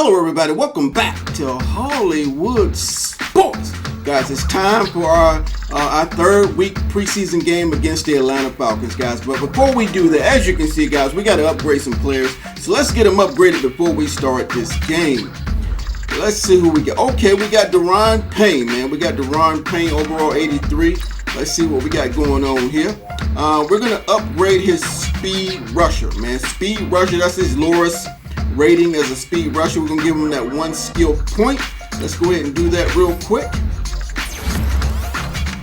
Hello everybody, welcome back to Hollywood Sports. Guys, it's time for our third week preseason game against the Atlanta Falcons, guys. But before we do that, as you can see, guys, we got to upgrade some players. So let's get them upgraded before we start this game. Let's see who we got. Okay, we got Daron Payne, man. We got Daron Payne, overall 83. Let's see what we got going on here. We're going to upgrade his speed rusher, man. Speed rusher, that's his lowest rating as a speed rusher. We're going to give him that one skill point. Let's go ahead and do that real quick.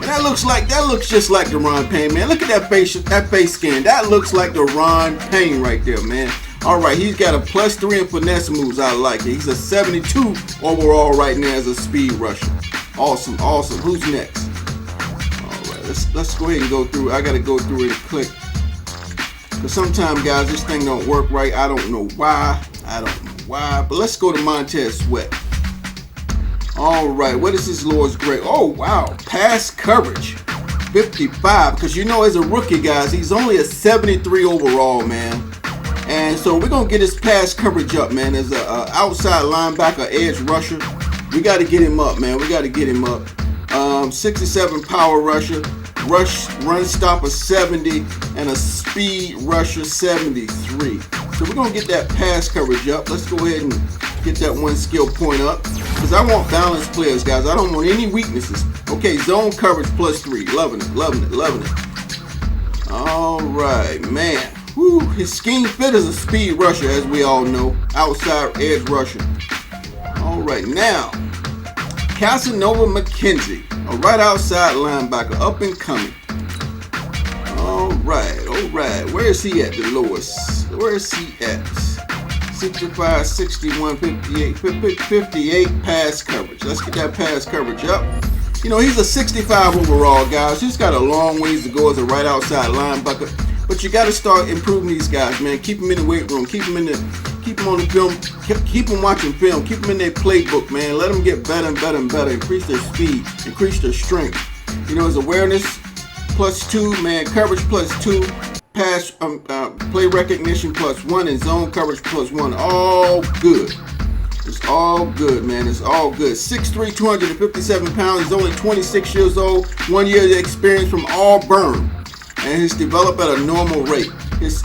And that looks just like Daron Payne, man. Look at that face scan. That looks like Daron Payne right there, man. All right, he's got a +3 in finesse moves. I like it. He's a 72 overall right now as a speed rusher. Awesome, awesome. Who's next? All right, let's go ahead and go through. I got to go through it and click. Because sometimes, guys, this thing don't work right. I don't know why. But let's go to Montez Sweat. All right, what is his lowest grade? Oh, wow. Pass coverage, 55. Because, you know, as a rookie, guys, he's only a 73 overall, man. And so we're going to get his pass coverage up, man. As an outside linebacker, edge rusher, we got to get him up, man. We got to get him up. 67 power rusher, run stopper 70, and a speed rusher 73. So we're going to get that pass coverage up. Let's go ahead and get that one skill point up. Because I want balanced players, guys. I don't want any weaknesses. Okay, zone coverage +3. Loving it, loving it, loving it. All right, man. Whew, his scheme fit is a speed rusher, as we all know. Outside edge rusher. All right, now, Casanova McKenzie, a right outside linebacker, up and coming. All right, all right. Where is he at the lowest? Where is he at? 65, 61, 58, 58 pass coverage. Let's get that pass coverage up. You know, he's a 65 overall, guys. He's got a long ways to go as a right outside linebacker. But you got to start improving these guys, man. Keep them in the weight room. Keep them on the film. Keep them watching film. Keep them in their playbook, man. Let them get better and better and better. Increase their speed. Increase their strength. You know, his awareness +2, man. Coverage +2. Pass play recognition +1, and zone coverage +1. All good. It's all good, man. It's all good. 6'3", 257 pounds. He's only 26 years old. 1 year of experience from Auburn. And he's developed at a normal rate. His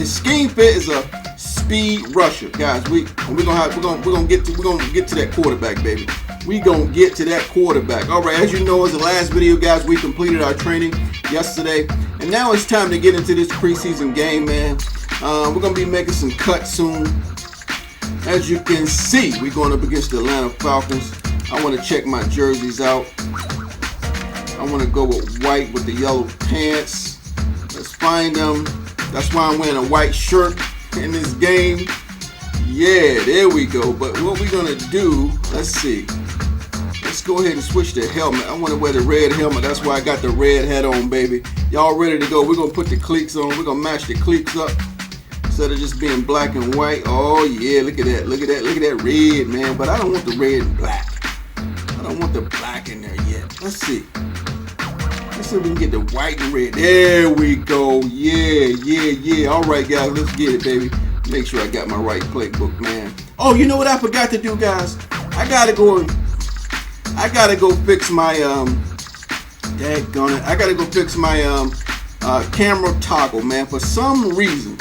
scheme fit is a speed rusher, guys. We're gonna get to that quarterback, baby. We gonna get to that quarterback. All right, as you know, as the last video, guys, we completed our training yesterday, and now it's time to get into this preseason game, man. We're gonna be making some cuts soon. As you can see, we're going up against the Atlanta Falcons. I want to check my jerseys out. I want to go with white with the yellow pants. Let's find them. That's why I'm wearing a white shirt in this game. Yeah, there we go. But what we're going to do, let's see. Let's go ahead and switch the helmet. I want to wear the red helmet. That's why I got the red hat on, baby. Y'all ready to go? We're going to put the cleats on. We're going to match the cleats up instead of just being black and white. Oh, yeah, look at that. Look at that. Look at that red, man. But I don't want the red and black. I don't want the black in there yet. Let's see. Let's see if we can get the white and red. There we go. Yeah, yeah, yeah. All right, guys, let's get it, baby. Make sure I got my right playbook, man. Oh, you know what I forgot to do, guys? I gotta go fix my daggone it. I gotta go fix my camera toggle, man. For some reason,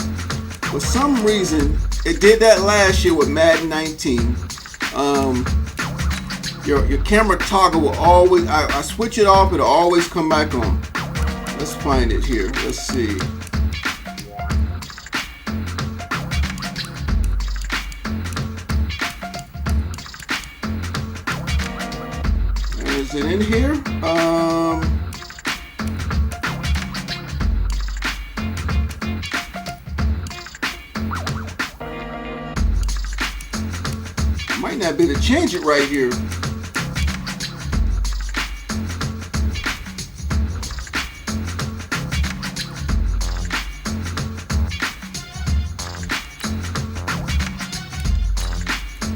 it did that last year with Madden 19. Your camera toggle will always, I switch it off, it'll always come back on. Let's find it here. Let's see. Is it in here? Might not be to change it right here.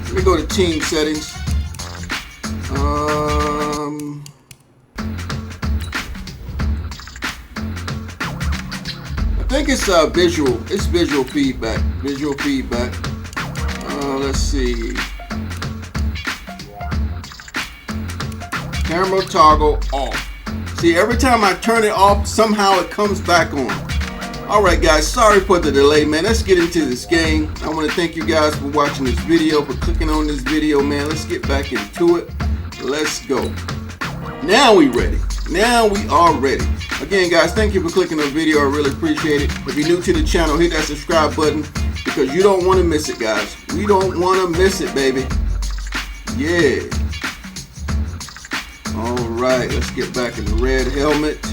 Let me go to team settings. I think it's visual. It's visual feedback. Visual feedback. Let's see. Camera toggle off. See, every time I turn it off, somehow it comes back on. Alright guys, sorry for the delay, man. Let's get into this game. I want to thank you guys for watching this video, for clicking on this video, man. Let's get back into it. Let's go. Now we ready. Now we are ready. Again, guys, thank you for clicking on the video. I really appreciate it. If you're new to the channel, hit that subscribe button because you don't want to miss it, guys. We don't want to miss it, baby. Yeah. Alright, let's get back in the red helmet.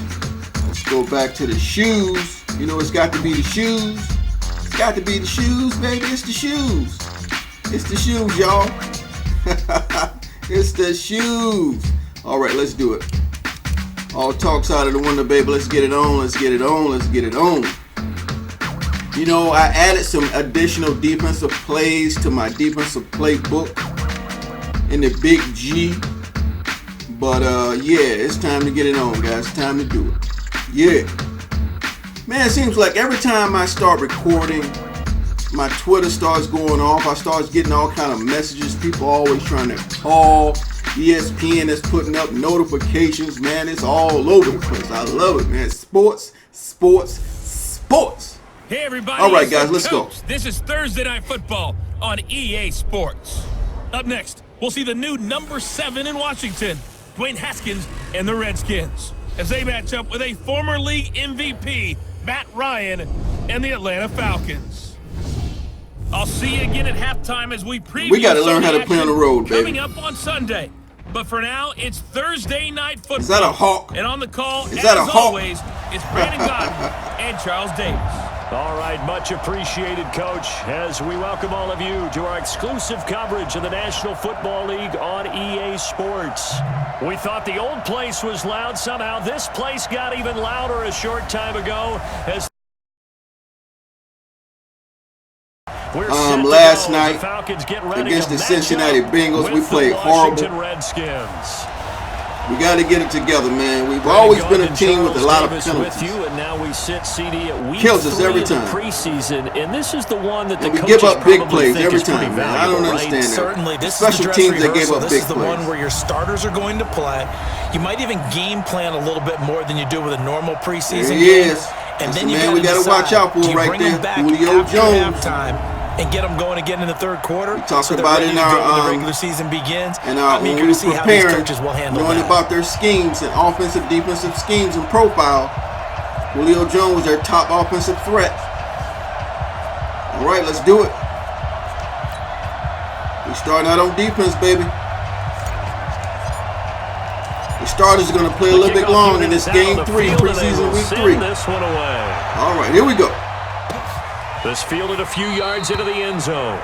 Let's go back to the shoes. You know, it's got to be the shoes. It's got to be the shoes, baby. It's the shoes. It's the shoes, y'all. It's the shoes. All right, let's do it. All talk's out of the window, baby. Let's get it on. Let's get it on. Let's get it on. You know, I added some additional defensive plays to my defensive playbook in the Big G. But, yeah, it's time to get it on, guys. It's time to do it. Yeah. Man, it seems like every time I start recording, my Twitter starts going off. I start getting all kind of messages. People always trying to call. ESPN is putting up notifications. Man, it's all over the place. I love it, man. Sports, sports, sports. Hey, everybody. All right, guys, let's go. This is Thursday Night Football on EA Sports. Up next, we'll see the new number 7 in Washington, Dwayne Haskins and the Redskins, as they match up with a former league MVP, Matt Ryan, and the Atlanta Falcons. I'll see you again at halftime as we preview. We got to learn how to play on the road, baby. Coming up on Sunday. But for now, it's Thursday Night Football. Is that a hawk? And on the call, is that a hawk? Always, it's Brandon Godden and Charles Davis. All right, much appreciated, Coach, as we welcome all of you to our exclusive coverage of the National Football League on EA Sports. We thought the old place was loud. Somehow this place got even louder a short time ago. As last night against the Cincinnati Bengals, we played horrible. Redskins. We got to get it together, man. We've always been a team with a lot of penalties. And now we sit CD at week kills us every time. Preseason, and this is the one that we give up big plays every time, man. I don't understand that. Certainly, this special is the teams that gave up big plays. This is the one where your starters are going to play. You might even game plan a little bit more than you do with a normal preseason game. And then you we got to watch out for right there. Julio Jones. And get them going again in the third quarter. We talked about it in our when the regular season begins. And I'm eager to see how these coaches will handle knowing that. about their schemes and offensive, defensive schemes and profile. Julio Jones was their top offensive threat. All right, let's do it. We're starting out on defense, baby. The starters are going to play a little bit long in this game 3, preseason week 3. All right, here we go. This fielded a few yards into the end zone.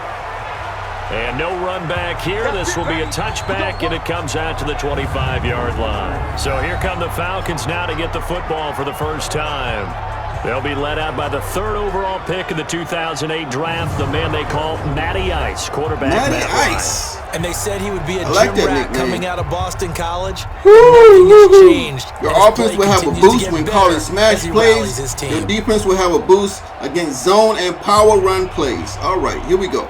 And no run back here. This will be a touchback, and it comes out to the 25-yard line. So here come the Falcons now to get the football for the first time. They'll be led out by the 3rd overall pick in the 2008 draft, the man they call Matty Ice, quarterback. Matty Ice. And they said he would be a like gym rat coming out of Boston College. Changed. Your offense will have a boost when calling smash plays. Your defense will have a boost against zone and power run plays. All right, here we go.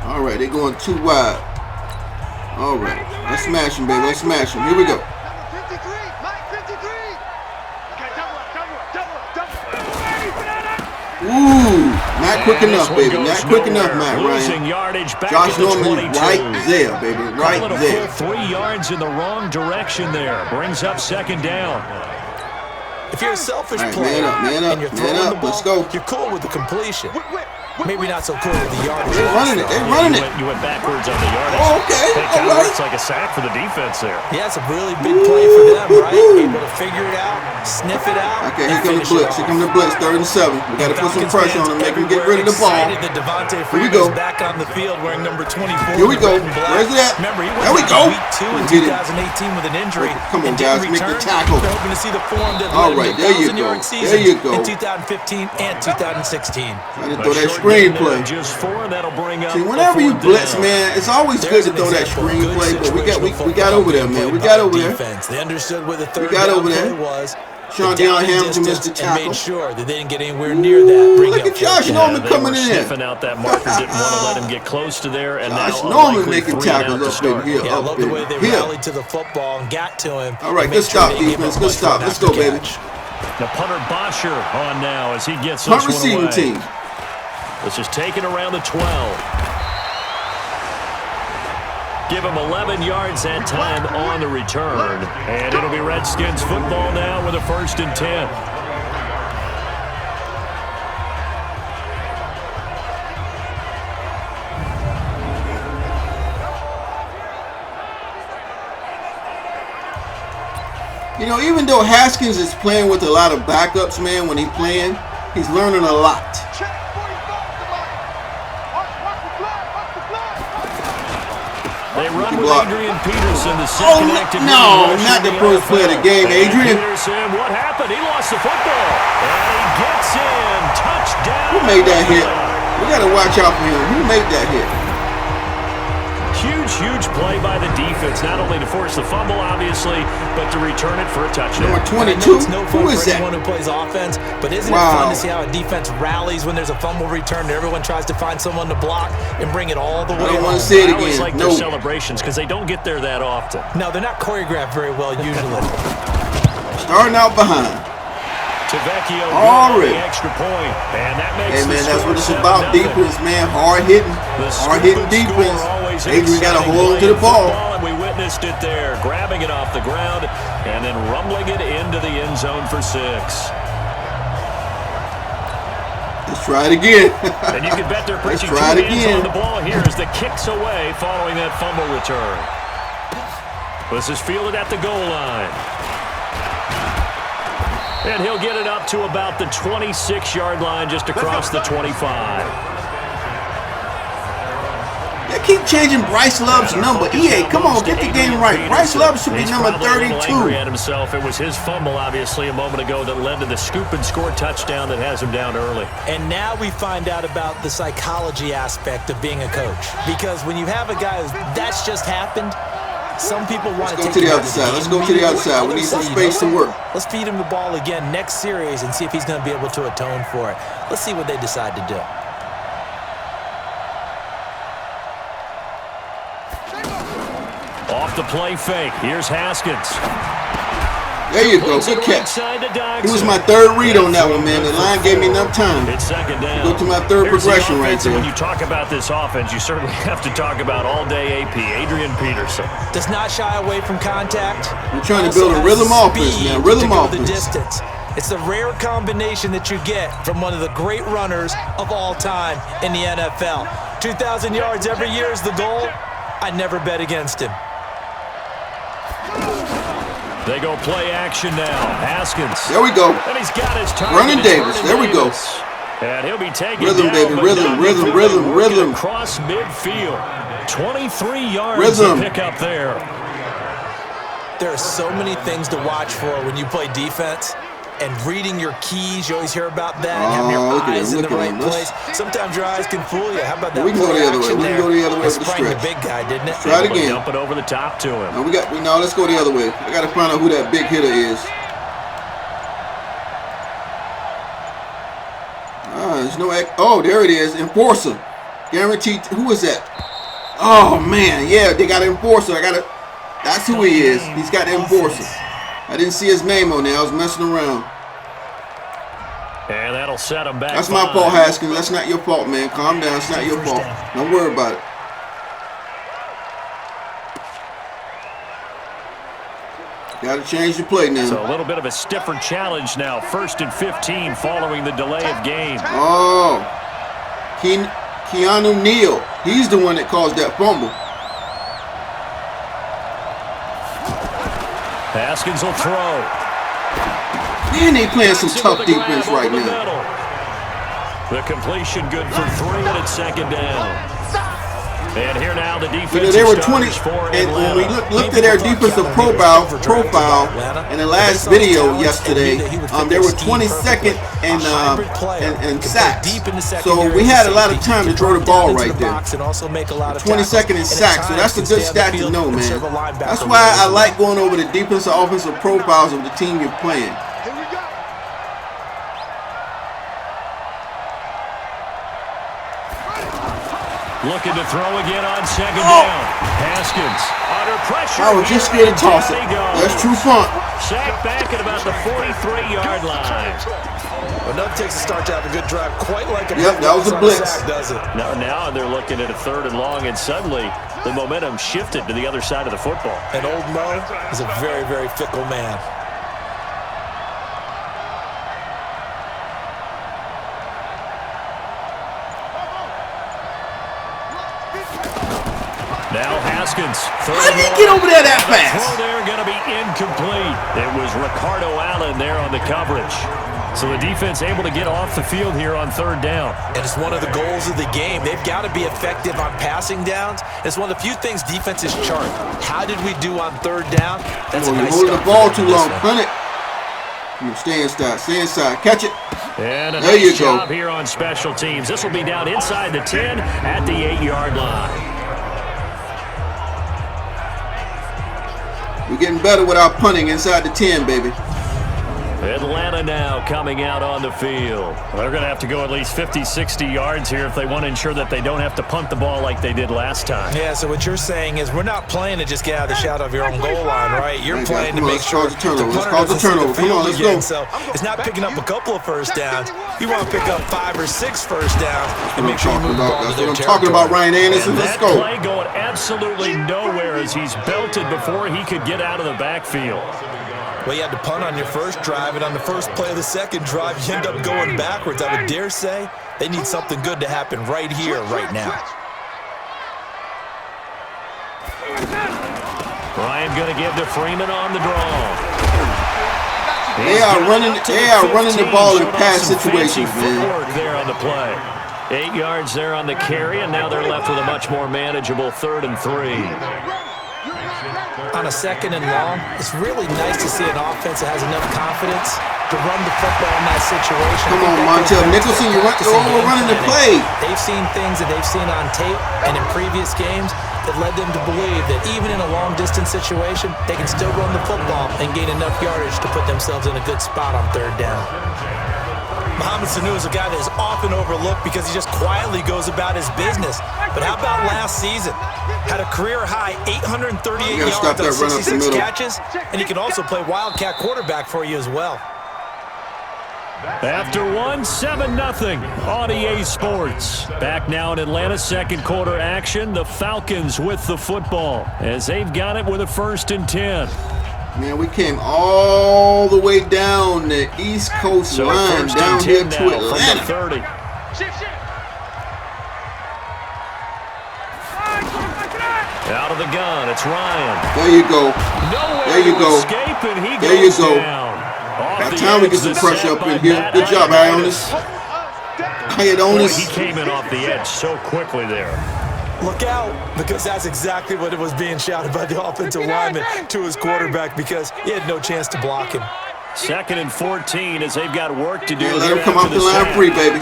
All right, they're going too wide. All right, let's smash him, baby. Let's smash him. Here we go. Ooh, not quick enough, baby. Not quick enough, Matt Ryan. Josh Norman right there, baby. Right there. 3 yards in the wrong direction there. Brings up 2nd down. If you're a selfish player and you're throwing the ball, let's go. You're cool with the completion. Maybe not so cool with the yardage. They're running it. They're running it. You went backwards on the yardage. Oh, okay. It kind of looks like a sack for the defense there. Yeah, it's a really big play for them, right? Able to figure it out, sniff it out. Okay, here comes the blitz. Here comes the blitz. 3rd and 7. We got to put some pressure on him, make him get rid of the ball. Here we go. Back on the field wearing number 24. Here we go. Where's that? Remember, he there we go. Week 2 in 2018 with an injury. Come on, guys, make the tackle. They're hoping to see the form that all right, there you go. There you go. In 2015 and 2016. Trying to throw that screenplay. See, whenever you blitz, man, it's always good to throw that screenplay, but we got over there, man. We got over there. They understood where the 3rd down play was. Sean down Deion Hamilton distance missed the and tackle. made sure that they didn't get anywhere near that. Look at Josh Norman coming in. Sniffing out that marker, didn't want to let him get close to there. And Josh now Norman making tackles up in here. Yeah, I love the way they rallied to the football and got to him. All right, good stop, defense. Good stop. Let's go, baby. The punter Bosher on now as he gets Punt this one away. receiving team. This is taken around the 12. Give him 11 yards that time on the return. And it'll be Redskins football now with a 1st and 10. You know, even though Haskins is playing with a lot of backups, man, when he's playing, he's learning a lot. They run with Adrian Peterson, the second active. No, not the first play of the game, Adrian. Peterson, what happened? He lost the football. And he gets in. Touchdown. Who made that hit? We got to watch out for him. Who made that hit? Huge play by the defense, not only to force the fumble, obviously, but to return it for a touchdown. Number 22, no fun who is for that? anyone who plays offense, but isn't it fun to see how a defense rallies when there's a fumble return and everyone tries to find someone to block and bring it all the way I don't want home? to see it I always again. like their celebrations because they don't get there that often. No, they're not choreographed very well usually. Starting out behind. Tavecchio Already. the extra point, and that makes Hey, man, the that's score what it's 7-0. about. Defense, man. Hard hitting defense. Adrian got to hold on to the ball. And we witnessed it there, grabbing it off the ground and then rumbling it into the end zone for 6. Let's try it again. And you can bet they're Let's pushing 2 try it hands again. on the ball here as the kick's away following that fumble return. This is fielded at the goal line. And he'll get it up to about the 26-yard line, just across the 25. They keep changing Bryce Love's number. EA, come on, get the game right. Bryce Love should be number 32. Angry at himself. It was his fumble, obviously, a moment ago that led to the scoop and score touchdown that has him down early. And now we find out about the psychology aspect of being a coach. Because when you have a guy that's just happened, some people want to take to the other side. Let's go to the other side. We need some space to work. Let's feed him the ball again next series and see if he's going to be able to atone for it. Let's see what they decide to do. Off the play fake. Here's Haskins. There you go. Good catch. It was my third read on that one, man. The line gave me enough time. It's second down. Go to my third progression right there. When you talk about this offense, you certainly have to talk about all-day AP, Adrian Peterson. Does not shy away from contact. We're trying to build a rhythm offense now. Rhythm offense. The distance. It's the rare combination that you get from one of the great runners of all time in the NFL. 2,000 yards every year is the goal. I'd never bet against him. They go play action now. Haskins. There we go. And he's got his target. Running Davis. There we go. And he'll be taken rhythm, down, baby. Rhythm. Across midfield. 23 yards Rhythm. to pick up there. There are so many things to watch for when you play defense. And reading your keys, you always hear about that. Having your eyes in the right place. Sometimes your eyes can fool you. How about that? We can go the other way. We can go the other way with the sprang the stretch. big guy, didn't it? Try it again. Dump it over the top to him. No, let's go the other way. I got to find out who that big hitter is. There's no. Oh, there it is. Enforcer. Guaranteed. Who is that? Oh man, yeah, they got an enforcer. That's who he is. He's got the enforcer. I didn't see his name on there. I was messing around. And that'll set him back. That's my fault, Haskins. That's not your fault, man. Calm down. It's not your fault. Don't worry about it. Got to change the play now. So a little bit of a stiffer challenge now. 1st and 15 following the delay of game. Oh, Keanu Neal. He's the one that caused that fumble. Haskins will throw. Man, they playing some tough defense right now. The completion good for 3, and it's second down. And here now the defense. They were 20, and when we looked at their defensive profile in the last video yesterday, they were 22nd in sacks. So we had a lot of time to throw the ball right there. 22nd in sacks, so that's a good stat to know, man. That's why I like going over the defensive offensive profiles of the team you're playing. Looking to throw again on second down. Haskins under pressure. I was just scared to toss it. That's true fun. Sacked back at about the 43-yard line. Well, nothing takes a start to have a good drive quite like a that was a blitz. Sack, does it? Now they're looking at a 3rd and long, and suddenly the momentum shifted to the other side of the football. And old Mo is a very, very fickle man. Now Haskins. How did he get over there that fast? Throw there going to be incomplete. It was Ricardo Allen there on the coverage. So the defense able to get off the field here on 3rd down. And it's one of the goals of the game. They've got to be effective on passing downs. It's one of the few things defenses chart. How did we do on 3rd down? That's a nice holding the ball too long. Punt it. Stay inside. Catch it. And a there nice you go. job here on special teams. This will be down inside the 10 at the 8-yard line. We're getting better with our punting inside the 10, baby. Atlanta now coming out on the field. They're going to have to go at least 50, 60 yards here if they want to ensure that they don't have to punt the ball like they did last time. Yeah, so what you're saying is we're not playing to just get out of the shadow of your own goal line, right? You're playing to make sure the punter doesn't see the field again. So it's not picking up a couple of first downs. You want to pick up 5 or 6 first downs and make sure you move the ball to their territory. That's what I'm talking about, Ryan Anderson. Let's go. That play going absolutely nowhere as he's belted before he could get out of the backfield. Well, you had to punt on your first drive, and on the first play of the second drive, you end up going backwards. I would dare say they need something good to happen right here, right now. Ryan going to give to Freeman on the draw. They are running the ball in pass situations, man. There on the play. 8 yards there on the carry, and now they're left with a much more manageable 3rd and 3. On a 2nd and long, it's really nice to see an offense that has enough confidence to run the football in that situation. Come on, Montel Nicholson, you're running the play. They've seen things that they've seen on tape and in previous games that led them to believe that even in a long-distance situation, they can still run the football and gain enough yardage to put themselves in a good spot on 3rd down. Mohamed Sanu is a guy that is often overlooked because he just quietly goes about his business. But how about last season? Had a career-high 838 yards on 66 catches, and he can also play wildcat quarterback for you as well. After 7-0 on EA Sports. Back now in Atlanta's 2nd quarter action, the Falcons with the football as they've got it with a 1st and 10. Man, we came all the way down the East Coast line down here to Atlanta. 30. Out of the gun, it's Ryan. There you go. There you go. There you go. By the time we get some pressure up in here. Good job, Ionis. He came in off the edge so quickly there. Look out, because that's exactly what it was being shouted by the offensive lineman to his quarterback because he had no chance to block him. 2nd and 14 as they've got work to do. Yeah, let him come off the line free, baby.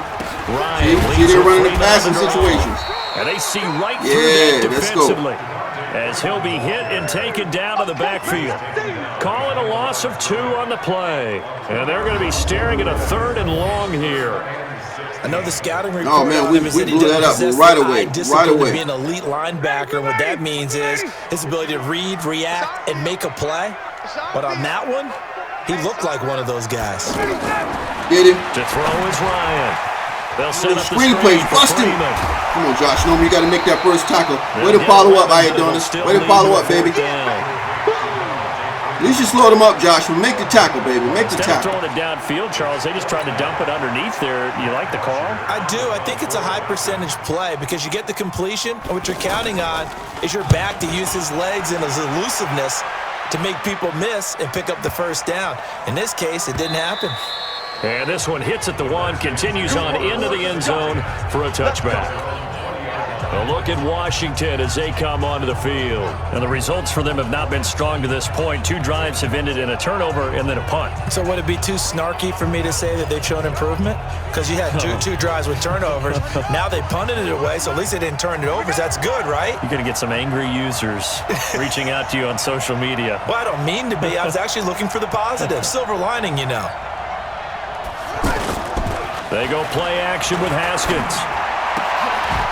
See, they're running the passing situations. And they see right through that defensively. As he'll be hit and taken down to the backfield. Calling a loss of 2 on the play. And they're going to be staring at a 3rd and long here. I know the scouting report. Oh man, we blew that up right away. Right away. To be an elite linebacker, and what that means is his ability to read, react, and make a play. But on that one, he looked like one of those guys. Get him. To throw is Ryan. They'll set up the screen play. Bust him. Come on, Josh. You got to make that first tackle. Way to follow up, Ionis. Way to follow up, baby. You should slow them up, Josh. Make the tackle, baby. Make the tackle. Instead of throwing it downfield, Charles, they just tried to dump it underneath there. You like the call? I do. I think it's a high percentage play because you get the completion, and what you're counting on is your back to use his legs and his elusiveness to make people miss and pick up the first down. In this case, it didn't happen. And this one hits at the 1, continues on into the end zone for a touchback. A look at Washington as they come onto the field. And the results for them have not been strong to this point. 2 drives have ended in a turnover and then a punt. So would it be too snarky for me to say that they've shown improvement? Because you had two drives with turnovers. Now they punted it away, so at least they didn't turn it over. So that's good, right? You're going to get some angry users reaching out to you on social media. Well, I don't mean to be. I was actually looking for the positive. Silver lining, you know. They go play action with Haskins.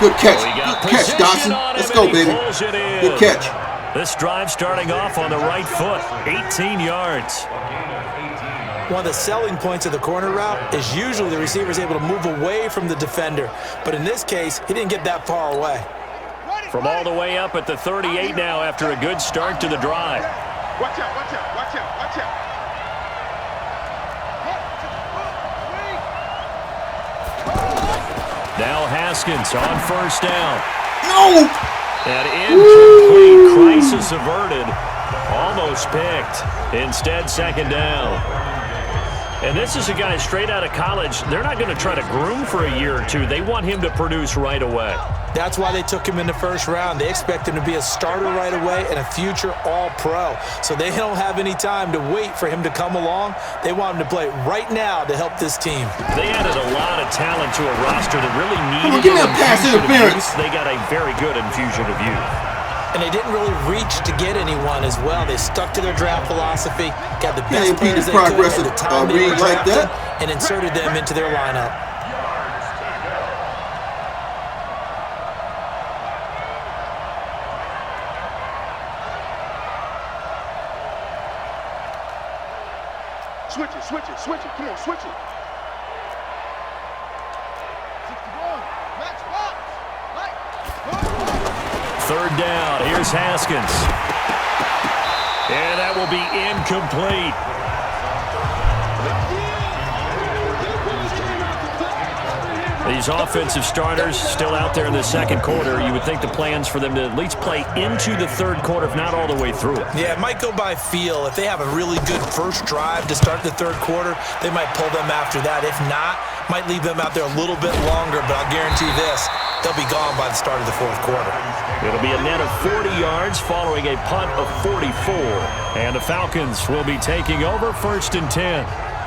Good catch. Well, he got Good catch, position Dawson. on him, Let's and go, he baby. pulls it in. Good catch. This drive starting off on the right foot, 18 yards. One of the selling points of the corner route is usually the receiver is able to move away from the defender. But in this case, he didn't get that far away. From all the way up at the 38 now after a good start to the drive. Watch out, watch out, watch out, watch out. Now Haskins on first down. No! An incomplete, crisis averted. Almost picked. Instead, second down. And this is a guy straight out of college. They're not going to try to groom for a year or two. They want him to produce right away. That's why they took him in the first round. They expect him to be a starter right away and a future all-pro. So they don't have any time to wait for him to come along. They want him to play right now to help this team. They added a lot of talent to a roster that really needed give me a an pass infusion of interference. youth. They got a very good infusion of youth. And they didn't really reach to get anyone as well. They stuck to their draft philosophy, got the best impede players the they could progress at the of time they read were like drafted that. and inserted them into their lineup. Switch it, switch it, switch it. Come on, switch it. 61. Max box. Third down. Here's Haskins. And that will be incomplete. These offensive starters still out there in the second quarter. You would think the plans for them to at least play into the third quarter, if not all the way through it. Yeah, it might go by feel. If they have a really good first drive to start the third quarter, they might pull them after that. If not, might leave them out there a little bit longer, but I'll guarantee this, they'll be gone by the start of the fourth quarter. It'll be a net of 40 yards following a punt of 44. And the Falcons will be taking over 1st and 10.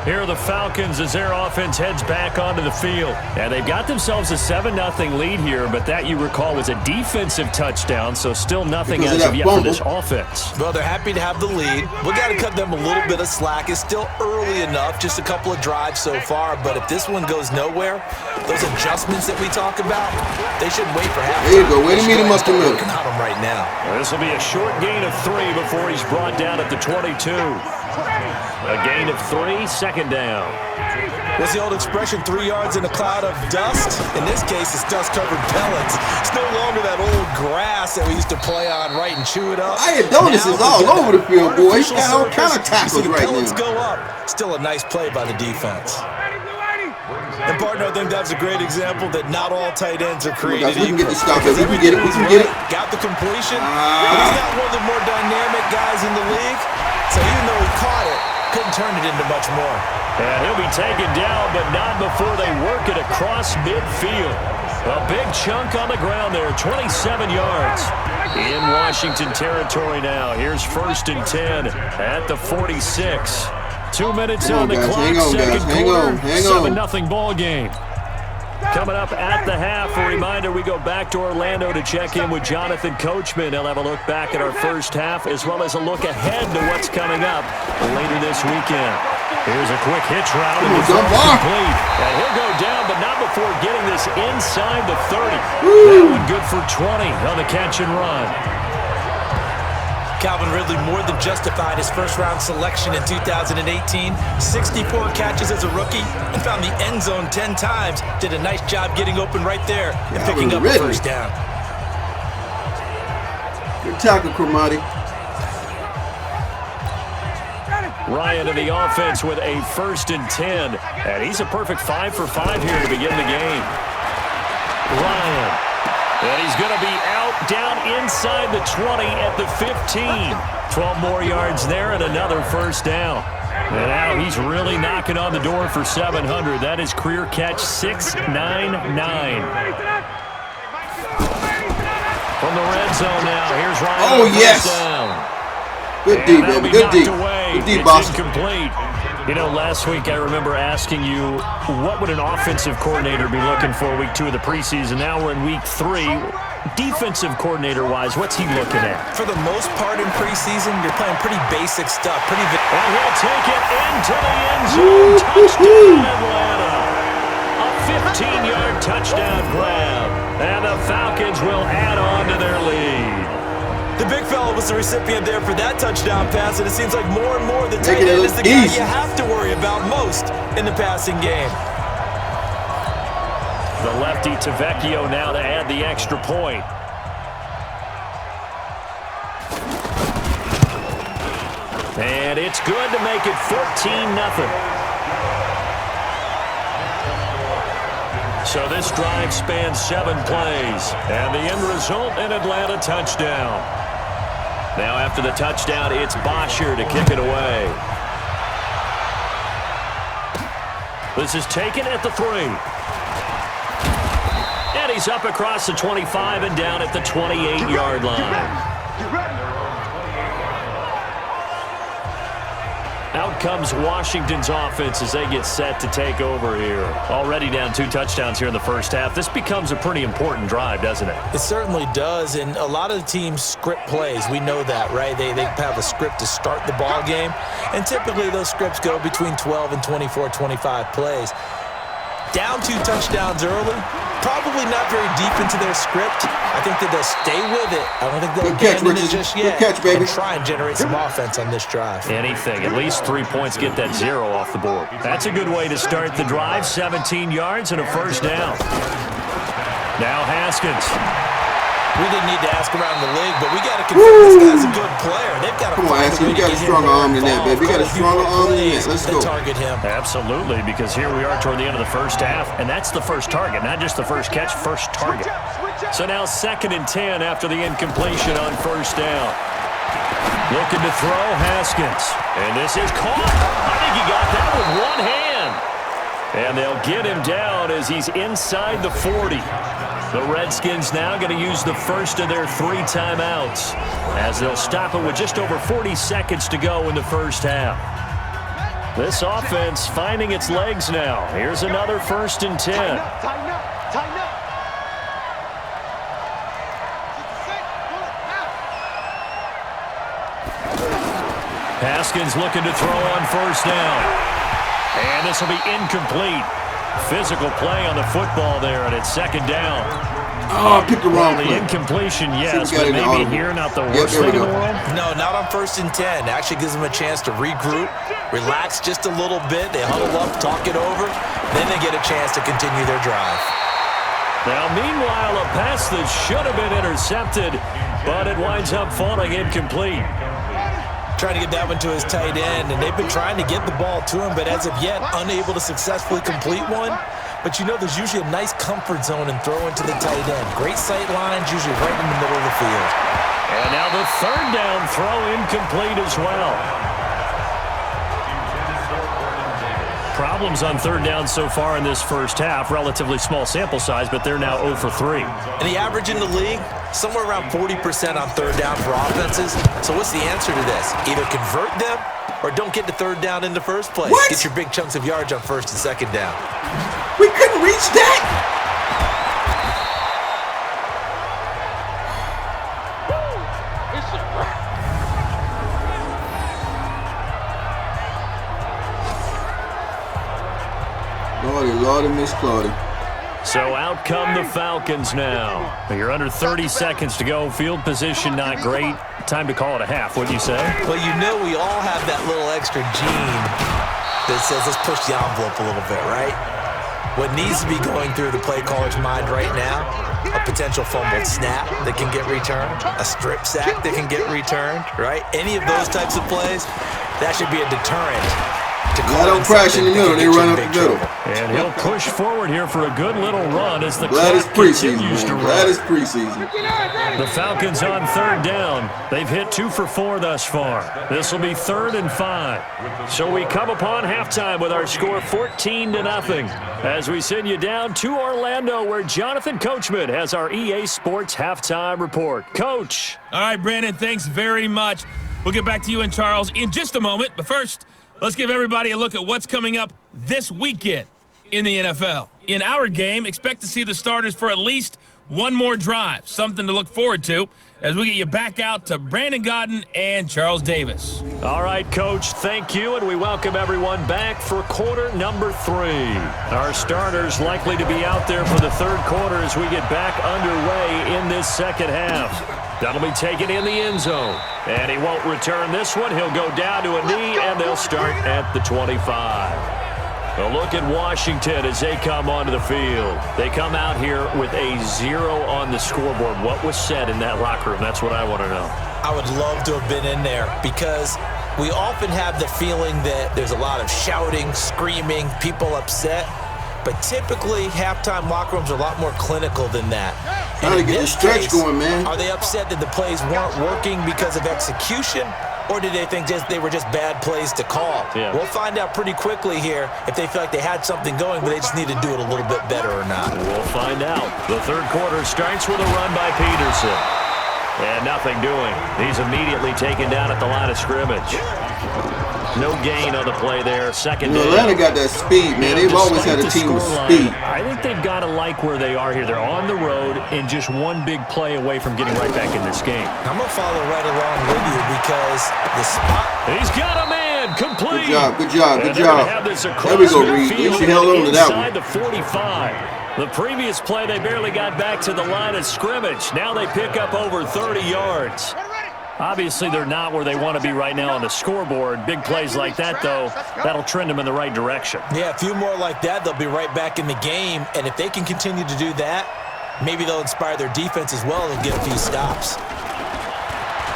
Here are the Falcons as their offense heads back onto the field. And they've got themselves a 7-0 lead here, but that, you recall, was a defensive touchdown, so still nothing as of yet for this offense. Well, they're happy to have the lead. We got to cut them a little bit of slack. It's still early enough, just a couple of drives so far, but if this one goes nowhere, those adjustments that we talk about, they shouldn't wait for halftime. There you go. Way to meet him up the middle. Working on them right now. Well, this will be a short gain of 3 before he's brought down at the 22. A gain of 3, second down. What's the old expression, 3 yards in a cloud of dust? In this case, it's dust-covered pellets. It's no longer that old grass that we used to play on, right, and chew it up. I Adonis is all over the field, boy. He's got all kind of tackles the right pellets now. go up. Still a nice play by the defense. And, partner, I think that's a great example that not all tight ends are created We can get equal. the stop. We Because can get it. We can get it. Got the completion, but he's not one of the more dynamic guys in the league. So even though he caught it, couldn't turn it into much more. And he'll be taken down, but not before they work it across midfield. A big chunk on the ground there, 27 yards. In Washington territory now. Here's 1st and 10 at the 46. 2 minutes on the guys. clock, Hang on, second guys. Hang quarter, on. Hang on. 7-0 ball game. Coming up at the half, a reminder, we go back to Orlando to check in with Jonathan Coachman. He'll have a look back at our first half, as well as a look ahead to what's coming up later this weekend. Here's a quick hitch route, and the throw complete. And he'll go down, but not before getting this inside the 30. That one good for 20 on the catch and run. Calvin Ridley more than justified his first-round selection in 2018. 64 catches as a rookie and found the end zone 10 times. Did a nice job getting open right there and picking up a first down. Good tackle, Cromartie. Ryan in the offense with a 1st and 10. And he's a perfect 5 for 5 here to begin the game. Ryan. And he's going to be out down inside the 20 at the 15. 12 more yards there and another first down. And now he's really knocking on the door for 700. That is career catch 699. From the red zone now, here's Ryan. Oh, yes. Good D, baby. Good D. Good D, boss. Incomplete. You know, last week I remember asking you, what would an offensive coordinator be looking for week 2 of the preseason? Now we're in week 3. Defensive coordinator-wise, what's he looking at? For the most part in preseason, you're playing pretty basic stuff. And he'll take it into the end zone. Touchdown, Atlanta. A 15-yard touchdown grab. And the Falcons will add on to their lead. The big fella was the recipient there for that touchdown pass, and it seems like more and more the tight end is the guy you have to worry about most in the passing game. The lefty to Vecchio now to add the extra point. And it's good to make it 14-0. So this drive spans 7 plays, and the end result, an Atlanta touchdown. Now after the touchdown, it's Bosher to kick it away. This is taken at the 3. And he's up across the 25 and down at the 28-yard line. Out comes Washington's offense as they get set to take over here. Already down 2 touchdowns here in the first half. This becomes a pretty important drive, doesn't it? It certainly does, and a lot of the teams script plays. We know that, right? They have a script to start the ball game, and typically those scripts go between 12 and 24, 25 plays. Down 2 touchdowns early, probably not very deep into their script. I think that they'll stay with it. I don't think they'll abandon it just yet. Good catch, baby. And try and generate some offense on this drive. Anything. At least 3 points, get that 0 off the board. That's a good way to start the drive. 17 yards and a first down. Now Haskins. We didn't need to ask around the league, but we got to confirm this guy's a good player. They've got to come on, Haskins. You got a stronger arm than that, baby. You got a stronger arm than that. Let's go. Target him. Absolutely, because here we are toward the end of the first half, and that's the first target, not just the first catch, first target. So now 2nd and 10 after the incompletion on first down. Looking to throw, Haskins. And this is caught. I think he got that with one hand. And they'll get him down as he's inside the 40. The Redskins now going to use the first of their 3 timeouts as they'll stop it with just over 40 seconds to go in the first half. This offense finding its legs now. Here's another 1st and 10. Tighten up. Haskins looking to throw on first down. And this will be incomplete. Physical play on the football there, and it's 2nd down. Oh, I picked the wrong play. The incompletion, yes, but maybe here not the worst thing in the world. No, not on 1st and 10. Actually gives them a chance to regroup, relax just a little bit. They huddle up, talk it over. Then they get a chance to continue their drive. Now, meanwhile, a pass that should have been intercepted, but it winds up falling incomplete. Trying to get that one to his tight end, and they've been trying to get the ball to him, but as of yet, unable to successfully complete one. But you know there's usually a nice comfort zone and throw into the tight end. Great sight lines, usually right in the middle of the field. And now the 3rd down throw incomplete as well. Problems on 3rd down so far in this first half. Relatively small sample size, but they're now 0 for 3. And the average in the league, somewhere around 40% on 3rd down for offenses. So what's the answer to this? Either convert them or don't get to 3rd down in the first place. What? Get your big chunks of yards on 1st and 2nd down. We couldn't reach that. Lordy, Miss Claudia. So out come the Falcons now. You're under 30 seconds to go. Field position not great. Time to call it a half, wouldn't you say? Well, you know we all have that little extra gene that says let's push the envelope a little bit, right? What needs to be going through the play caller's mind right now, a potential fumbled snap that can get returned, a strip sack that can get returned, right? Any of those types of plays, that should be a deterrent. They don't crash in the middle, they run up the middle. And he'll push forward here for a good little run as the Glad it's clock preseason, continues to man. run. Glad it's preseason. The Falcons on 3rd down. They've hit 2 for 4 thus far. This will be 3rd and 5. So we come upon halftime with our score 14-0 as we send you down to Orlando where Jonathan Coachman has our EA Sports halftime report. Coach. All right, Brandon, thanks very much. We'll get back to you and Charles in just a moment. But first, let's give everybody a look at what's coming up this weekend in the NFL. In our game, expect to see the starters for at least one more drive, something to look forward to. as we get you back out to Brandon Godden and Charles Davis. All right, Coach, thank you, and we welcome everyone back for quarter number 3. Our starters likely to be out there for the third quarter as we get back underway in this second half. That'll be taken in the end zone, and he won't return this one. He'll go down to a knee, and they'll start at the 25. A look at Washington as they come onto the field. They come out here with a 0 on the scoreboard. What was said in that locker room? That's what I want to know. I would love to have been in there because we often have the feeling that there's a lot of shouting, screaming, people upset. But typically, halftime locker rooms are a lot more clinical than that. Trying to get the stretch going, man. Are they upset that the plays weren't working because of execution? Or did they think they were just bad plays to call? Yeah. We'll find out pretty quickly here if they feel like they had something going, but they just need to do it a little bit better or not. We'll find out. The third quarter starts with a run by Peterson. And nothing doing. He's immediately taken down at the line of scrimmage. No gain on the play there. Second down. Atlanta got that speed, man. They've always had a team with speed. I think they've got to like where they are here. They're on the road and just one big play away from getting right back in this game. I'm going to follow right along with you because the spot. He's got a man complete. Good job. There we go, Reed. At least you held on to that one. Inside the 45. The previous play, they barely got back to the line of scrimmage. Now they pick up over 30 yards. Obviously, they're not where they want to be right now on the scoreboard. Big plays like that, though, that'll trend them in the right direction. Yeah, a few more like that, they'll be right back in the game. And if they can continue to do that, maybe they'll inspire their defense as well and get a few stops.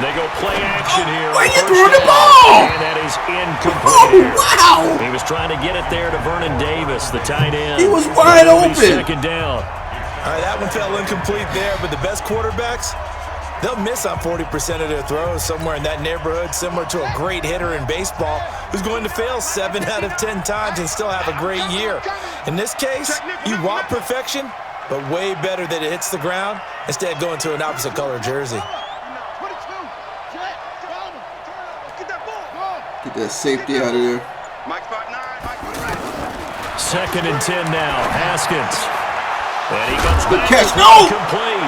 They go play action here. Why you throwing the ball? And that is incomplete. Wow. He was trying to get it there to Vernon Davis, the tight end. He was wide open. Second down. All right, that one fell incomplete there, but the best quarterbacks, they'll miss on 40% of their throws somewhere in that neighborhood, similar to a great hitter in baseball who's going to fail 7 out of 10 times and still have a great year. In this case, you want perfection, but way better that it hits the ground instead of going to an opposite color jersey. Get that safety out of there. Second and 10 now. Haskins. And he comes back. Good catch. No! Complete.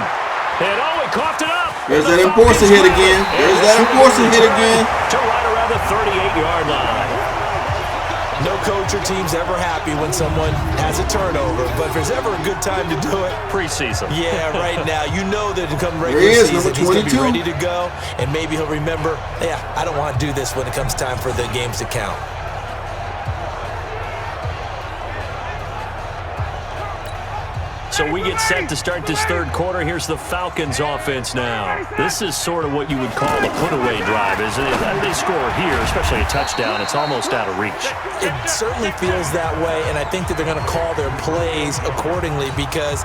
And he coughed it up. There's that enforcer hit again. To right around the 38-yard line. No coach or team's ever happy when someone has a turnover, but if there's ever a good time to do it, preseason. Yeah, right now. You know that it comes regular season, he's going to be ready to go, and maybe he'll remember, yeah, I don't want to do this when it comes time for the games to count. So we get set to start this third quarter. Here's the Falcons offense now. This is sort of what you would call a put-away drive, isn't it? They score here, especially a touchdown. It's almost out of reach. It certainly feels that way, and I think that they're going to call their plays accordingly because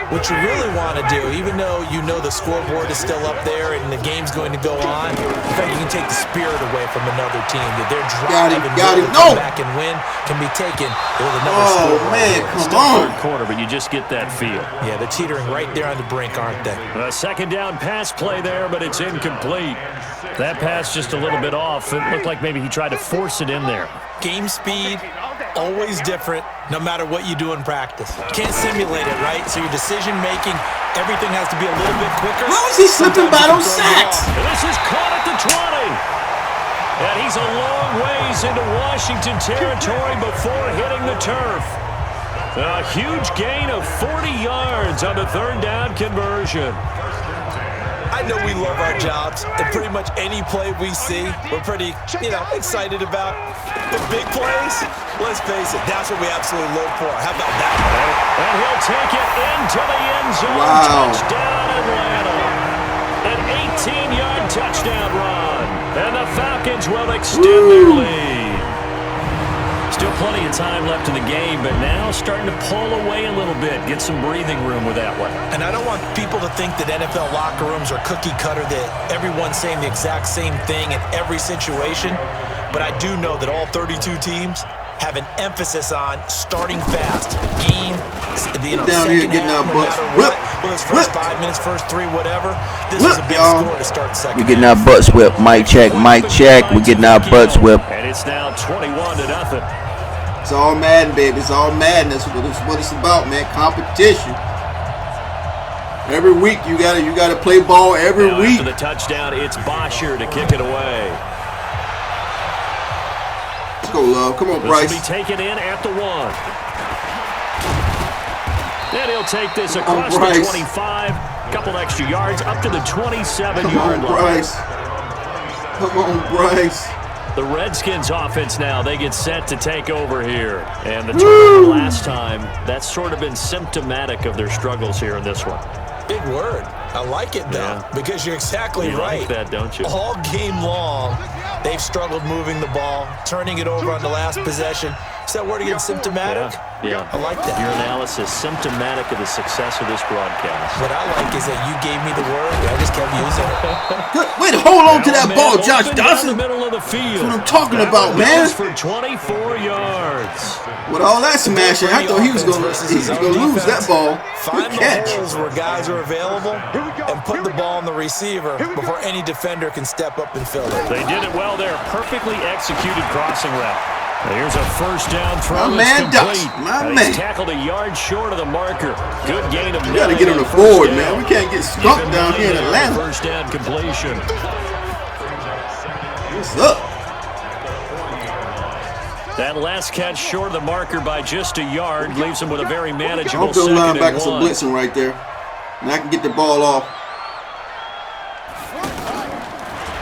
what you really want to do, even though you know the scoreboard is still up there and the game's going to go on, in fact, you can take the spirit away from another team. That their drive and ability to come back and win can be taken with another score. Oh, man, come on. Third quarter, but you just get that feel. Yeah, they're teetering right there on the brink, aren't they? A second down pass play there, but it's incomplete. That pass just a little bit off. It looked like maybe he tried to force it in there. Game speed, always different, no matter what you do in practice. Can't simulate it, right? So your decision-making, everything has to be a little bit quicker. How is he slipping by those sacks? And this is caught at the 20. And he's a long ways into Washington territory before hitting the turf. A huge gain of 40 yards on the third down conversion. I know we love our jobs, and pretty much any play we see, we're pretty, excited about. But big plays, let's face it, that's what we absolutely live for. How about that? And he'll take it into the end zone. Wow. Touchdown, Atlanta. An 18-yard touchdown run. And the Falcons will extend their lead. Still plenty of time left in the game, but now starting to pull away a little bit, get some breathing room with that one. And I don't want people to think that NFL locker rooms are cookie cutter, that everyone's saying the exact same thing in every situation. But I do know that all 32 teams have an emphasis on starting fast. Game, down here getting our butts whipped. Whether it's first 5 minutes, first 3, whatever. This is a big score to start the second. We're getting our butts whipped. Mic check, mic check. We're getting our butts whipped. And it's now 21-0. It's all Madden, baby. It's all Madden. That's what it's about, man. Competition. Every week you gotta play ball every Now week. after the touchdown, it's Bosher to kick it away. Let's go, Love. Come on, Bryce. This will be taken in at the 1. And he'll take this across the 25. Couple extra yards up to the 27-yard line. Bryce. Come on, Bryce. The Redskins offense now, they get set to take over here. And the turnover last time, that's sort of been symptomatic of their struggles here in this one. Big word. I like it, though, because you're exactly right. You like that, don't you? All game long, they've struggled moving the ball, turning it over on the last possession. Is that word again, symptomatic? Yeah. I like that. Your analysis, symptomatic of the success of this broadcast. What I like is that you gave me the word, I just kept using it. Good. Wait, hold on to that ball, Josh Dawson. The middle of the field. That's what I'm talking about, man. For 24 yards. With all that smashing, I thought he was gonna lose that ball. Good Find the catch. holes where guys are available and put the ball on the receiver before any defender can step up and fill it. They did it well there. Perfectly executed crossing route. Here's a first down throw. My man Dutch. My man. He's tackled a yard short of the marker. Good gain of 9. We gotta get on the board, man. We can't get skunked down here in Atlanta. First down completion. What's up? That last catch short of the marker by just a yard leaves him with a very manageable Offensive second and linebackers are 1. blitzing right there. And I can get the ball off.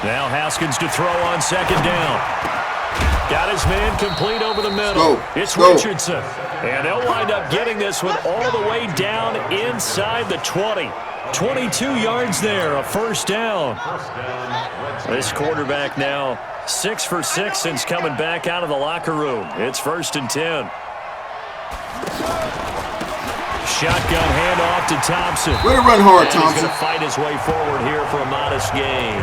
Now Haskins to throw on second down. Got his man complete over the middle. It's Richardson. And they'll wind up getting this one all the way down inside the 20. 22 yards there, a first down. This quarterback now 6 for 6 since coming back out of the locker room. It's 1st and 10. Shotgun handoff to Thompson. Way to run hard, Thompson. He's going to fight his way forward here for a modest gain.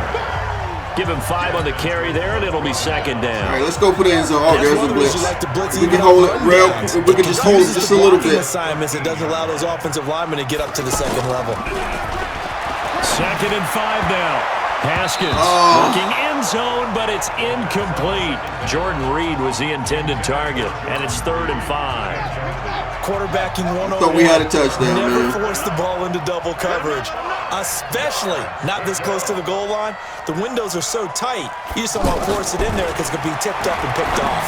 Give him 5 on the carry there, and it'll be second down. All right, let's go for the end zone. Oh, there's the blitz. Blitz We can hold it real. We can just hold it just a little bit. Assignments, it doesn't allow those offensive linemen to get up to the second level. 2nd and 5 now. Haskins looking end zone, but it's incomplete. Jordan Reed was the intended target, and it's 3rd and 5. Quarterbacking 1-on-1. Thought we had a touchdown, Never man. force the ball into double coverage, especially not this close to the goal line. The windows are so tight, you just don't want to force it in there because it could be tipped up and picked off.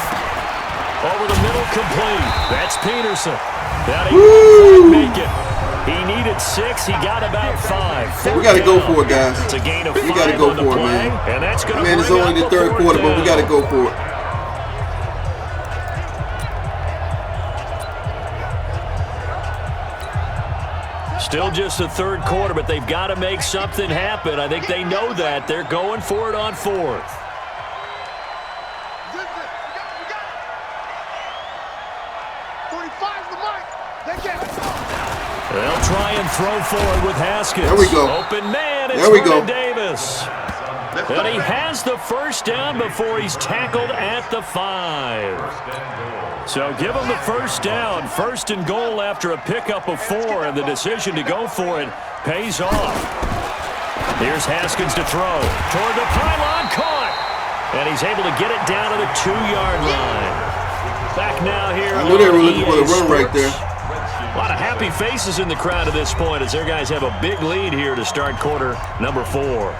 Over the middle, complete. That's Peterson. That ain't make it. He needed 6. He got about 5. We got to go for it, guys. It's a gain of 5 We got to go on the for it, play, man. and that's going to Man, it's only the 3rd quarter, but we got to go for it. Still just the 3rd quarter, but they've got to make something happen. I think they know that. They're going for it on 4th. They'll try and throw forward with Haskins. There we go. Open man. It's There we go. Davis. And he has the first down before he's tackled at the 5. So give him the first down. 1st and goal after a pickup of 4, and the decision to go for it pays off. Here's Haskins to throw. Toward the pylon, caught. And he's able to get it down to the 2-yard line. Back now here. I knew they were looking for the run right there. A lot of happy faces in the crowd at this point as their guys have a big lead here to start quarter number 4.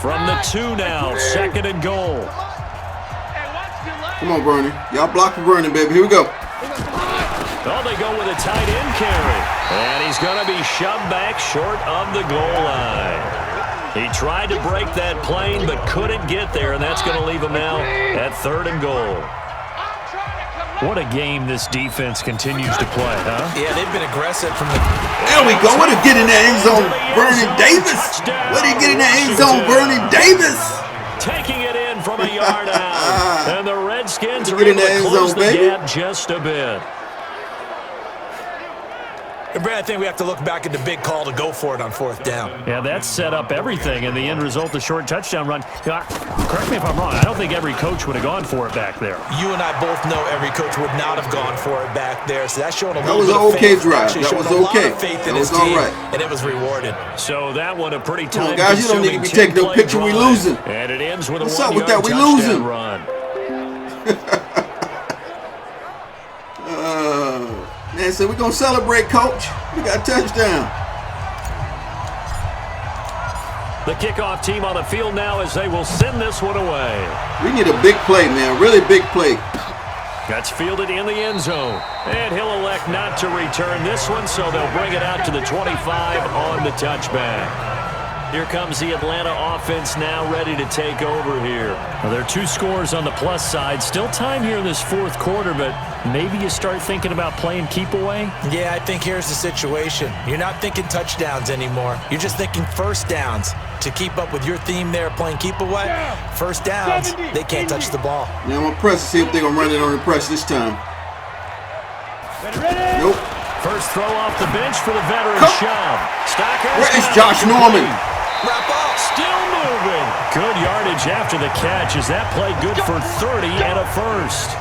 From the 2 now, 2nd and goal. Come on, Bernie. Y'all block for Bernie, baby. Here we go. Oh, they go with a tight end carry. And he's going to be shoved back short of the goal line. He tried to break that plane but couldn't get there, and that's going to leave him now at 3rd and goal. What a game this defense continues to play, huh? Yeah, they've been aggressive from the... There we go. What a get in the end zone, Vernon Davis. What a get in the end zone, Vernon Davis. Taking it in from a yard out. And the Redskins are Get in able the to end close zone, the baby. gap just a bit. And Brad, I think we have to look back at the big call to go for it on 4th down. Yeah, that set up everything, and the end result, a short touchdown run. Correct me if I'm wrong. I don't think every coach would have gone for it back there. You and I both know every coach would not have gone for it back there, so that's showing a That little was bit an of okay faith. drive. Actually That showing was a lot okay. of faith in That his was all team, right. and it was rewarded. So that one a pretty Come on, time. guys. You don't need to be taking no picture. We losing. And it ends with What's a up with 1-yard that? We touchdown losing. run. Man said, we're going to celebrate, coach. We got a touchdown. The kickoff team on the field now as they will send this one away. We need a big play, man. Really big play. That's fielded in the end zone. And he'll elect not to return this one, so they'll bring it out to the 25 on the touchback. Here comes the Atlanta offense now ready to take over here. Well, there are 2 scores on the plus side. Still time here in this fourth quarter, but maybe you start thinking about playing keep away? Yeah, I think here's the situation. You're not thinking touchdowns anymore. You're just thinking first downs. To keep up with your theme there, playing keep away, first downs, they can't touch the ball. Now I'm going to press to see if they're going to run it on the press this time. Nope. First throw off the bench for the veteran Shove. Where is Josh Norman? Wrap up. Still moving. Good yardage after the catch. Is that play good for 30 and a first?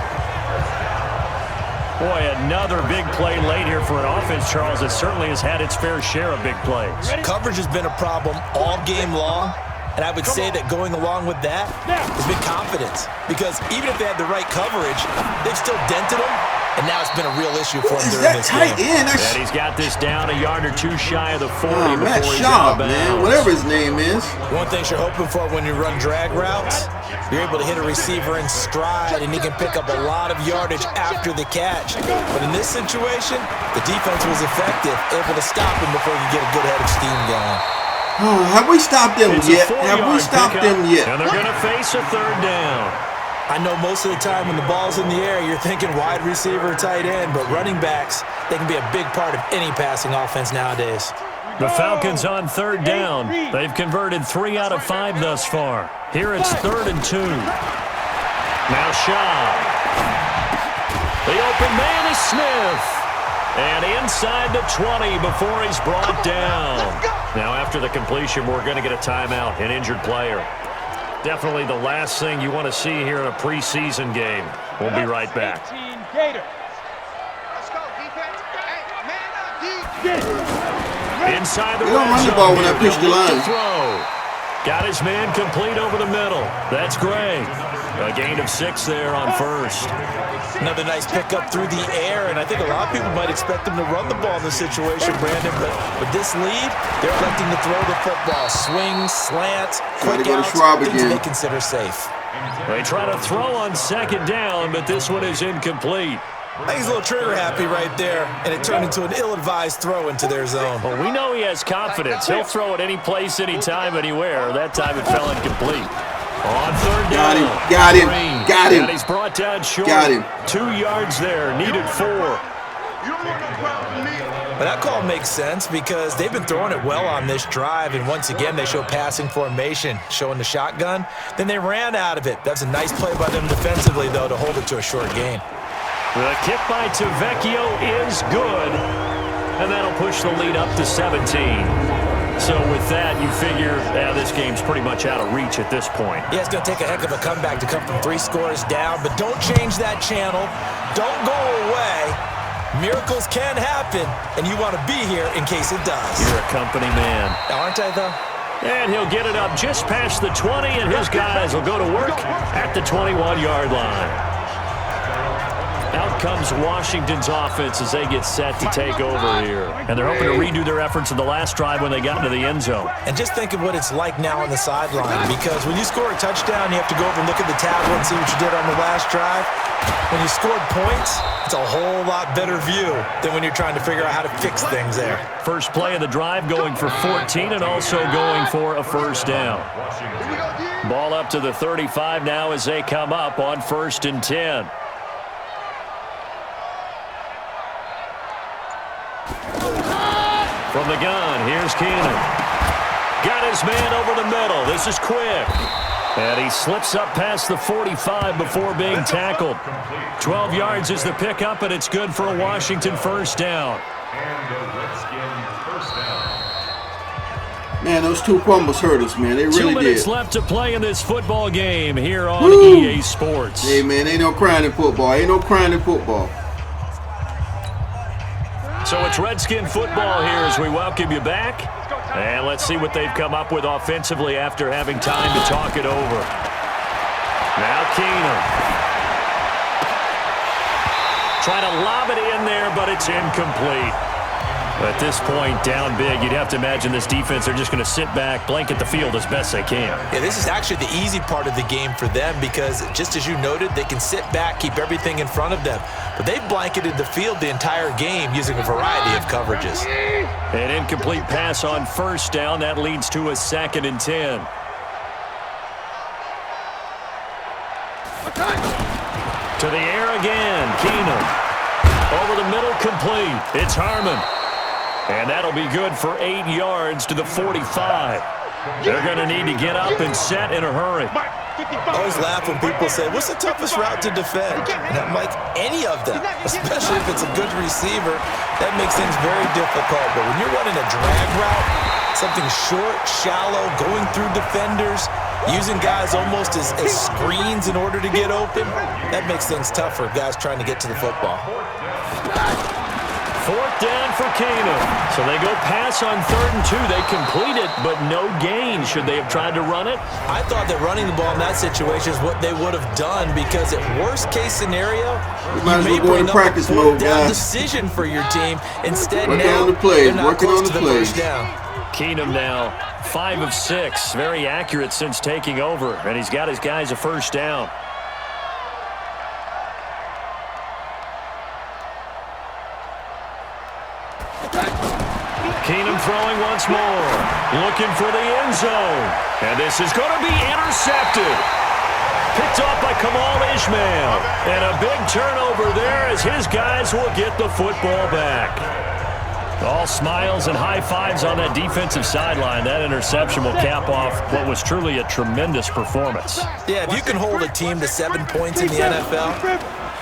Boy, another big play late here for an offense, Charles, that certainly has had its fair share of big plays. Coverage has been a problem all game long, and I would say that going along with that has been confidence. Because even if they had the right coverage, they've still dented them, and now it's been a real issue for them during this game. And he's got this down a yard or 2 shy of the 40 Matt before he's Schaub, out of bounds. man, whatever his name is. One thing you're hoping for when you run drag routes, you're able to hit a receiver in stride, and he can pick up a lot of yardage after the catch. But in this situation, the defense was effective, able to stop him before you get a good head of steam going. Oh, have we stopped them It's yet? Have we stopped them yet? And they're going to face a third down. I know most of the time when the ball's in the air, you're thinking wide receiver, tight end, but running backs, they can be a big part of any passing offense nowadays. The Falcons on third down. They've converted 3 out of 5 thus far. Here it's 3rd and 2. Now Shaw. The open man is Smith. And inside the 20 before he's brought down. Now after the completion, we're going to get a timeout, an injured player. Definitely the last thing you want to see here in a preseason game. We'll be right back. Inside the red zone. Ball when I push the line. Got his man complete over the middle. That's Gray. A gain of 6 there on first. Another nice pickup through the air, and I think a lot of people might expect them to run the ball in this situation, Brandon, but with this lead, they're electing to throw the football. Swings, slants, quick outs, things they consider safe. They try to throw on 2nd down, but this one is incomplete. I think he's a little trigger happy right there, and it turned into an ill-advised throw into their zone. Well, we know he has confidence. He'll throw it any place, anytime, anywhere. That time it fell incomplete. On 3rd down. Got him. And he's brought down short. 2 yards there. Needed 4. But that call makes sense because they've been throwing it well on this drive, and once again they show passing formation, showing the shotgun. Then they ran out of it. That's a nice play by them defensively, though, to hold it to a short gain. The kick by Tavecchio is good, and that'll push the lead up to 17. So with that, you figure this game's pretty much out of reach at this point. Yeah, it's going to take a heck of a comeback to come from 3 scores down, but don't change that channel. Don't go away. Miracles can happen, and you want to be here in case it does. You're a company man. Aren't I, though? And he'll get it up just past the 20, and his guys will go to work at the 21-yard line. Out comes Washington's offense as they get set to take over here. And they're hoping to redo their efforts in the last drive when they got into the end zone. And just think of what it's like now on the sideline, because when you score a touchdown, you have to go over and look at the tablet and see what you did on the last drive. When you scored points, it's a whole lot better view than when you're trying to figure out how to fix things there. First play of the drive going for 14 and also going for a first down. Ball up to the 35 now as they come up on 1st and 10. From the gun, here's Keenan. Got his man over the middle. This is quick. And he slips up past the 45 before being tackled. 12 yards is the pickup, and it's good for a Washington first down. Man, those 2 fumbles hurt us, man. They really did. 2 minutes left to play in this football game here on EA Sports. Hey, man, ain't no crying in football. Ain't no crying in football. So it's Redskin football here as we welcome you back. And let's see what they've come up with offensively after having time to talk it over. Now Keenum. Trying to lob it in there, but it's incomplete. At this point, down big, you'd have to imagine this defense, they're just going to sit back, blanket the field as best they can. Yeah, this is actually the easy part of the game for them because, just as you noted, they can sit back, keep everything in front of them. But they've blanketed the field the entire game using a variety of coverages. An incomplete pass on first down. That leads to a 2nd and 10. To the air again. Keenum. Over the middle, complete. It's Harmon. And that'll be good for 8 yards to the 45. They're going to need to get up and set in a hurry. I always laugh when people say, what's the toughest route to defend? And I'm like, any of them, especially if it's a good receiver. That makes things very difficult. But when you're running a drag route, something short, shallow, going through defenders, using guys almost as screens in order to get open, that makes things tough for guys trying to get to the football. 4th down for Keenum. So they go pass on 3rd and 2. They complete it, but no gain. Should they have tried to run it? I thought that running the ball in that situation is what they would have done because at worst case scenario, you may bring up a 4th down decision for your team. Instead, now they're not close to the first down. Keenum now 5 of 6. Very accurate since taking over, and he's got his guys a first down. Keenum throwing once more. Looking for the end zone. And this is going to be intercepted. Picked off by Kamal Ishmael. And a big turnover there as his guys will get the football back. All smiles and high fives on that defensive sideline. That interception will cap off what was truly a tremendous performance. Yeah, if you can hold a team to 7 points in the NFL,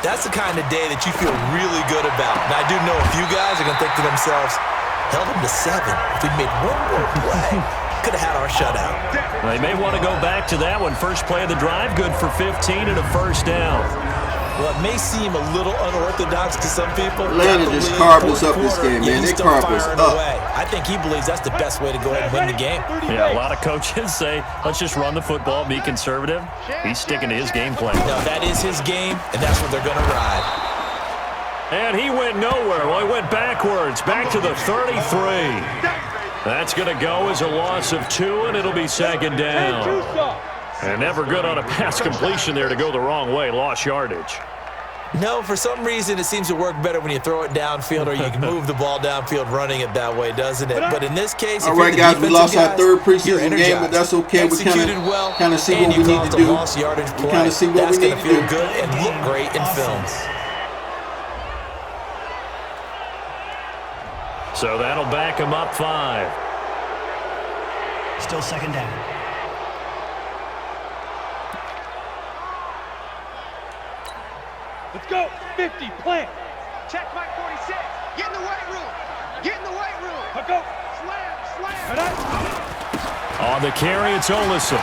that's the kind of day that you feel really good about. And I do know a few guys are going to think to themselves, held them to 7. If we'd made one more play, could have had our shutout. They may want to go back to that one. First play of the drive, good for 15 and a first down. Well, it may seem a little unorthodox to some people. Atlanta just carved us up this game, man. They carved us up. I think he believes that's the best way to go ahead and win the game. Yeah, a lot of coaches say, let's just run the football, be conservative. He's sticking to his game plan. No, that is his game, and that's what they're going to ride. And he went nowhere. Well, he went backwards, back to the 33. That's going to go as a loss of 2, and it'll be 2nd down. And never good on a pass completion there to go the wrong way. Lost yardage. No, for some reason, it seems to work better when you throw it downfield or you can move the ball downfield running it that way, doesn't it? But in this case, all right, guys, we lost our 3rd preseason game, but that's okay. We kind of see what we need to do. We kind of see what we need to do. Feel good and look great in film. So that'll back him up 5. Still 2nd down. Let's go. 50, plant. Check my 46. Get in the weight room. Get in the weight room. Let's go. Slam. On the carry, it's Olison.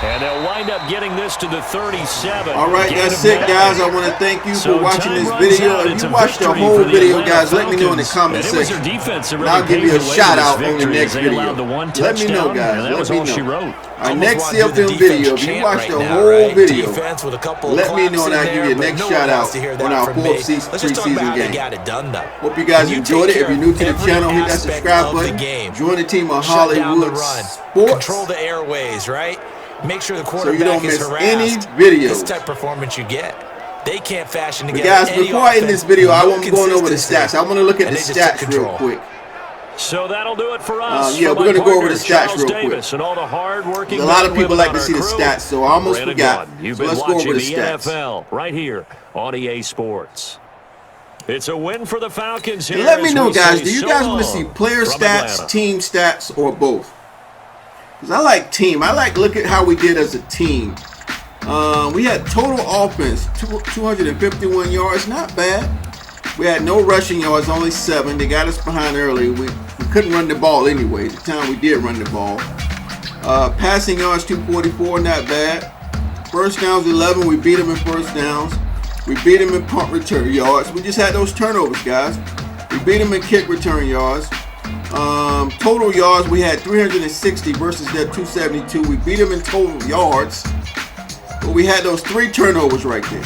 And they'll wind up getting this to the 37. All right, that's it, guys. I want to thank you for watching this video. If you watched the whole video, guys, let me know in the comment section. And I'll give you a shout-out on the next video. Let me know, guys. Let me know. Our next CFM video, if you watch the whole video, let me know and I'll give you a next shout-out on our 4th preseason game. Hope you guys enjoyed it. If you're new to the channel, hit that subscribe button. Join the team of Hollywood Sports. Control the airways, right? Make sure the quarterback so you don't is miss harassed. any videos. This type of performance you get. They can't fashion together. But guys, before I end this video, I won't be going over the stats. I want to look at the stats real quick. So that'll do it for us. Yeah, we're going to go over the stats real quick. And all the hard working a lot of people like to see the stats, so I almost forgot. You've so been let's go over watching the the stats. NFL right here on EA Sports. It's a win for the Falcons here. And let me know, guys, do you guys want to see player stats, team stats, or both? Because I like team. I like look at how we did as a team. We had total offense, 251 yards, not bad. We had no rushing yards, only 7. They got us behind early. We couldn't run the ball anyway. The time we did run the ball. Passing yards, 244, not bad. First downs, 11. We beat them in first downs. We beat them in punt return yards. We just had those turnovers, guys. We beat them in kick return yards. Total yards, we had 360 versus their 272. We beat them in total yards. But we had those 3 turnovers right there.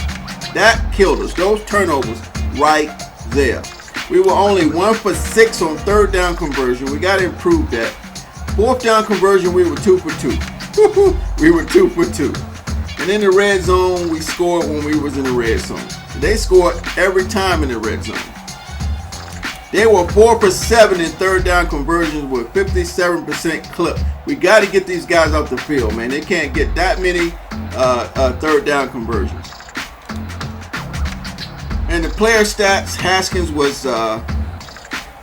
That killed us. Those turnovers right there. We were only 1 for 6 on third down conversion. We got to improve that. Fourth down conversion, we were 2 for 2. We were 2 for 2. And in the red zone, we scored when we was in the red zone. They scored every time in the red zone. They were 4 for 7 in third down conversions with 57% clip. We got to get these guys off the field, man. They can't get that many third down conversions. And the player stats, Haskins was,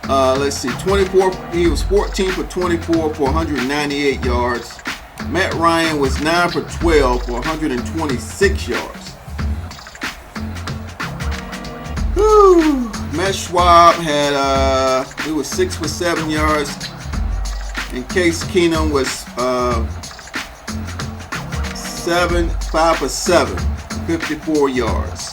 let's see, 24. He was 14 for 24 for 198 yards. Matt Ryan was 9 for 12 for 126 yards. Whew. Matt Schwab had, he was 6 for 7 yards. And Case Keenum was 5 for 7, 54 yards.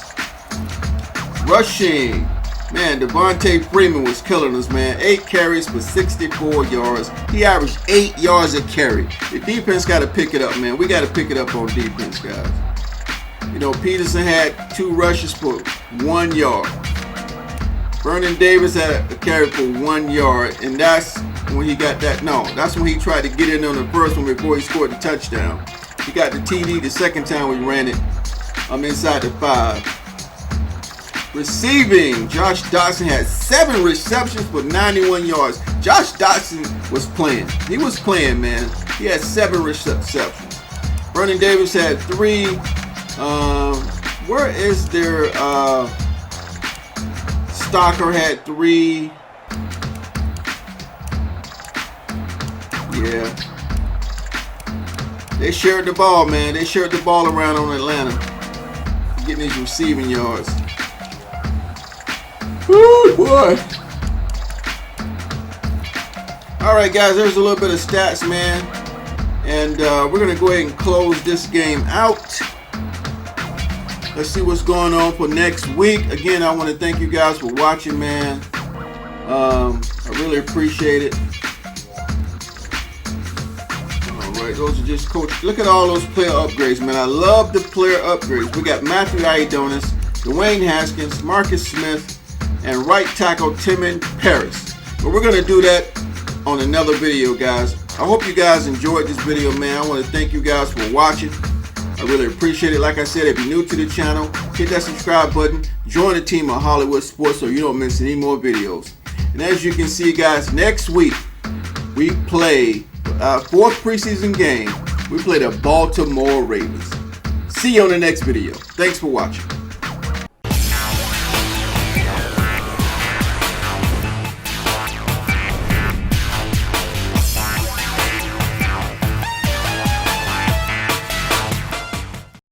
Rushing, man, Devontae Freeman was killing us, man. 8 carries for 64 yards. He averaged 8 yards a carry. The defense got to pick it up, man. We got to pick it up on defense, guys. You know, Peterson had 2 rushes for 1 yard. Vernon Davis had a carry for 1 yard, and that's when he got that. No, that's when he tried to get in on the first one before he scored the touchdown. He got the TD the second time we ran it. Inside the 5. Receiving, Josh Dotson had 7 receptions for 91 yards. Josh Dotson was playing. He was playing, man. He had 7 receptions. Vernon Davis had 3. Where is their Stocker had 3. Yeah. They shared the ball, man. They shared the ball around on Atlanta. Getting these receiving yards. Woo, boy. All right, guys, there's a little bit of stats, man. And we're going to go ahead and close this game out. Let's see what's going on for next week. Again, I want to thank you guys for watching, man. I really appreciate it. All right, those are just coach. Look at all those player upgrades, man. I love the player upgrades. We got Matthew Iodonis, Dwayne Haskins, Marcus Smith, and right tackle Timon Paris. But we're going to do that on another video, guys. I hope you guys enjoyed this video, man. I want to thank you guys for watching. I really appreciate it. Like I said, if you're new to the channel, hit that subscribe button. Join the team of Hollywood Sports so you don't miss any more videos. And as you can see, guys, next week we play our 4th preseason game. We play the Baltimore Ravens. See you on the next video. Thanks for watching.